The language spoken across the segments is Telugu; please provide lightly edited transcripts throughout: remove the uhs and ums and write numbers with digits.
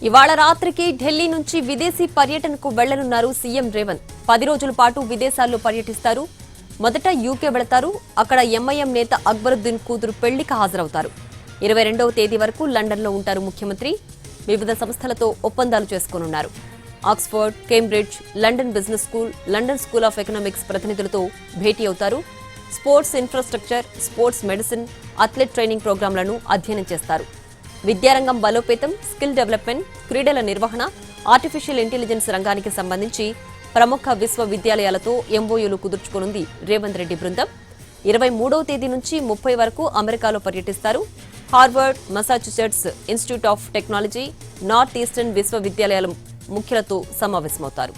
ఇవాళ రాత్రికి ఢిల్లీ నుంచి విదేశీ పర్యటనకు వెళ్లనున్నారు సీఎం రేవంత్. 10 రోజుల పాటు విదేశాల్లో పర్యటిస్తారు. మొదట యూకే వెళతారు. అక్కడ ఎంఐఎం నేత అక్బరుద్దీన్ కూతురు పెళ్లికి హాజరవుతారు. 22వ తేదీ వరకు లండన్లో ఉంటారు ముఖ్యమంత్రి. వివిధ సంస్థలతో ఒప్పందాలు చేసుకోనున్నారు. Oxford, Cambridge, London business school, London school of economics ప్రతినిధులతో భేటీ అవుతారు. Sports infrastructure, sports medicine, athlete training ప్రోగ్రాంలను అధ్యయనం చేస్తారు. విద్యారంగం బలోపేతం, స్కిల్ డెవలప్మెంట్, క్రీడల నిర్వహణ, ఆర్టిఫిషియల్ ఇంటెలిజెన్స్ రంగానికి సంబంధించి ప్రముఖ విశ్వవిద్యాలయాలతో ఎంఓయూలు కుదుర్చుకోనుంది రేవంత్ రెడ్డి బృందం. 23వ తేదీ నుంచి 30 వరకు అమెరికాలో పర్యటిస్తారు. Harvard, Massachusetts institute of technology, north eastern విశ్వవిద్యాలయాల ముఖ్యులతో సమావేశమవుతారు.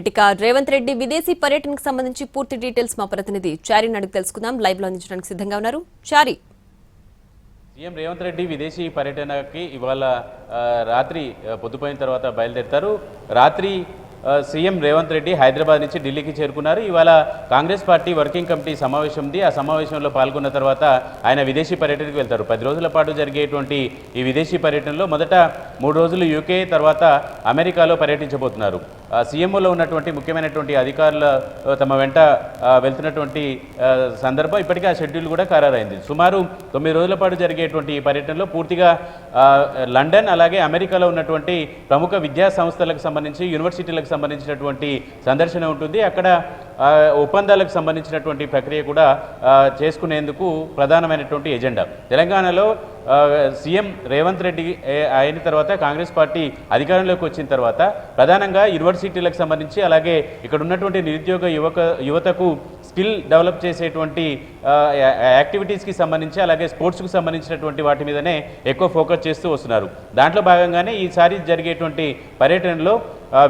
ఇక రేవంత్ రెడ్డి విదేశీ పర్యటనకు సంబంధించి పూర్తి డీటెయిల్స్ మా ప్రతినిధి చారీని అడిగి తెలుసుకుందాం. లైవ్ లో అందించడానికి సిద్ధంగా ఉన్నారు చారీ. సీఎం రేవంత్ రెడ్డి విదేశీ పర్యటనకి ఇవాళ రాత్రి పొద్దుపోయిన తర్వాత బయలుదేరుతారు. రాత్రి సీఎం రేవంత్ రెడ్డి హైదరాబాద్ నుంచి ఢిల్లీకి చేరుకున్నారు. ఇవాళ కాంగ్రెస్ పార్టీ వర్కింగ్ కమిటీ సమావేశం ఉంది. ఆ సమావేశంలో పాల్గొన్న తర్వాత ఆయన విదేశీ పర్యటనకు వెళ్తారు. 10 రోజుల పాటు జరిగేటువంటి ఈ విదేశీ పర్యటనలో మొదట 3 రోజులు యూకే, తర్వాత అమెరికాలో పర్యటించబోతున్నారు. సీఎంఓలో ఉన్నటువంటి ముఖ్యమైనటువంటి అధికారులు తమ వెంట వెళ్తున్నటువంటి సందర్భం ఇప్పటికే ఆ షెడ్యూల్ కూడా ఖరారైంది. సుమారు 9 రోజుల పాటు జరిగేటువంటి ఈ పర్యటనలో పూర్తిగా లండన్ అలాగే అమెరికాలో ఉన్నటువంటి ప్రముఖ విద్యా సంస్థలకు సంబంధించి యూనివర్సిటీలకు సంబంధించినటువంటి సందర్శన ఉంటుంది. అక్కడ ఒప్పందాలకు సంబంధించినటువంటి ప్రక్రియ కూడా చేసుకునేందుకు ప్రధానమైనటువంటి ఎజెండా. తెలంగాణలో సీఎం రేవంత్ రెడ్డి అయిన తర్వాత కాంగ్రెస్ పార్టీ అధికారంలోకి వచ్చిన తర్వాత ప్రధానంగా యూనివర్సిటీలకు సంబంధించి అలాగే ఇక్కడ ఉన్నటువంటి నిరుద్యోగ యువతకు స్కిల్ డెవలప్ చేసేటువంటి యాక్టివిటీస్కి సంబంధించి అలాగే స్పోర్ట్స్కు సంబంధించినటువంటి వాటి మీదనే ఎక్కువ ఫోకస్ చేస్తూ వస్తున్నారు. దాంట్లో భాగంగానే ఈసారి జరిగేటువంటి పర్యటనలో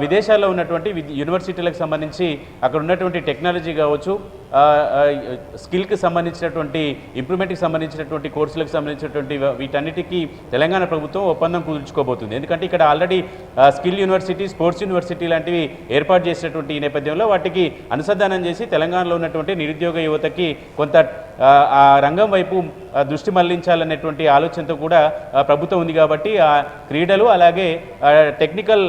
విదేశాల్లో ఉన్నటువంటి యూనివర్సిటీలకు సంబంధించి అక్కడ ఉన్నటువంటి టెక్నాలజీ కావచ్చు, స్కిల్కి సంబంధించినటువంటి ఇంప్రూవ్మెంట్కి సంబంధించినటువంటి కోర్సులకు సంబంధించినటువంటి వీటన్నిటికీ తెలంగాణ ప్రభుత్వం ఒప్పందం కుదుర్చుకోబోతుంది. ఎందుకంటే ఇక్కడ already skill university, sports university లాంటివి ఏర్పాటు చేసినటువంటి ఈ నేపథ్యంలో వాటికి అనుసంధానం చేసి తెలంగాణలో ఉన్నటువంటి నిరుద్యోగ యువతకి కొంత ఆ రంగం వైపు దృష్టి మళ్లించాలనేటువంటి ఆలోచనతో కూడా ప్రభుత్వం ఉంది. కాబట్టి ఆ క్రీడలు అలాగే టెక్నికల్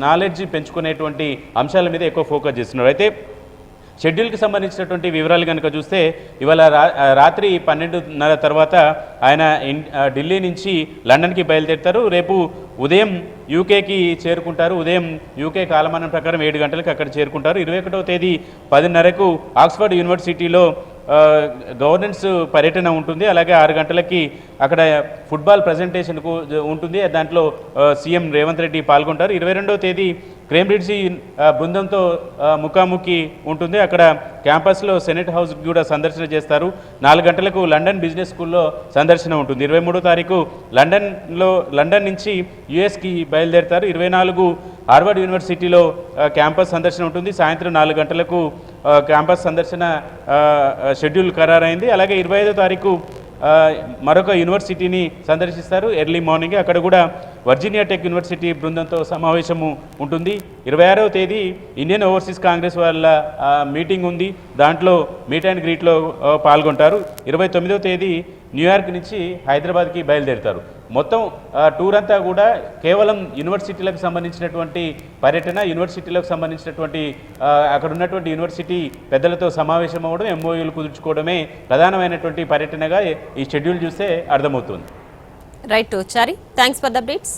నాలెడ్జ్ పెంచుకునేటువంటి అంశాల మీద ఎక్కువ ఫోకస్ చేస్తున్నారు. అయితే షెడ్యూల్కి సంబంధించినటువంటి వివరాలు కనుక చూస్తే ఇవాళ రాత్రి 12:30 తర్వాత ఆయన ఢిల్లీ నుంచి లండన్కి బయలుదేరుతారు. రేపు ఉదయం యూకేకి చేరుకుంటారు. ఉదయం యూకే కాలమానం ప్రకారం 7 గంటలకు అక్కడ చేరుకుంటారు. 21వ తేదీ 10:30కు ఆక్స్ఫర్డ్ యూనివర్సిటీలో గవర్నెన్స్ పర్యటన ఉంటుంది. అలాగే 6 గంటలకి అక్కడ ఫుట్బాల్ ప్రజెంటేషన్కు ఉంటుంది. దాంట్లో సీఎం రేవంత్ రెడ్డి పాల్గొంటారు. 22వ తేదీ కేంబ్రిడ్జి బృందంతో ముఖాముఖి ఉంటుంది. అక్కడ క్యాంపస్లో సెనెట్ హౌస్ కూడా సందర్శన చేస్తారు. 4 గంటలకు లండన్ బిజినెస్ స్కూల్లో సందర్శన ఉంటుంది. 23వ తారీఖు లండన్ నుంచి యుఎస్కి బయలుదేరుతారు. 24 హార్వర్డ్ యూనివర్సిటీలో క్యాంపస్ సందర్శన ఉంటుంది. సాయంత్రం 4 గంటలకు క్యాంపస్ సందర్శన షెడ్యూల్ ఖరారైంది. అలాగే 25వ తారీఖు మరొక యూనివర్సిటీని సందర్శిస్తారు ఎర్లీ మార్నింగ్. అక్కడ కూడా వర్జీనియా టెక్ యూనివర్సిటీ బృందంతో సమావేశము ఉంటుంది. 26వ తేదీ ఇండియన్ ఓవర్సీస్ కాంగ్రెస్ వాళ్ళ మీటింగ్ ఉంది. దాంట్లో మీట్ అండ్ గ్రీట్లో పాల్గొంటారు. 29వ తేదీ న్యూయార్క్ నుంచి హైదరాబాద్కి బయలుదేరుతారు. మొత్తం టూర్ అంతా కూడా కేవలం యూనివర్సిటీలకు సంబంధించినటువంటి పర్యటన, యూనివర్సిటీలకు సంబంధించినటువంటి అక్కడ ఉన్నటువంటి యూనివర్సిటీ పెద్దలతో సమావేశం అవ్వడం, ఎంఓయూలు కుదుర్చుకోవడమే ప్రధానమైనటువంటి పర్యటనగా ఈ షెడ్యూల్ చూస్తే అర్థమవుతుంది. Right Chari, thanks for the updates.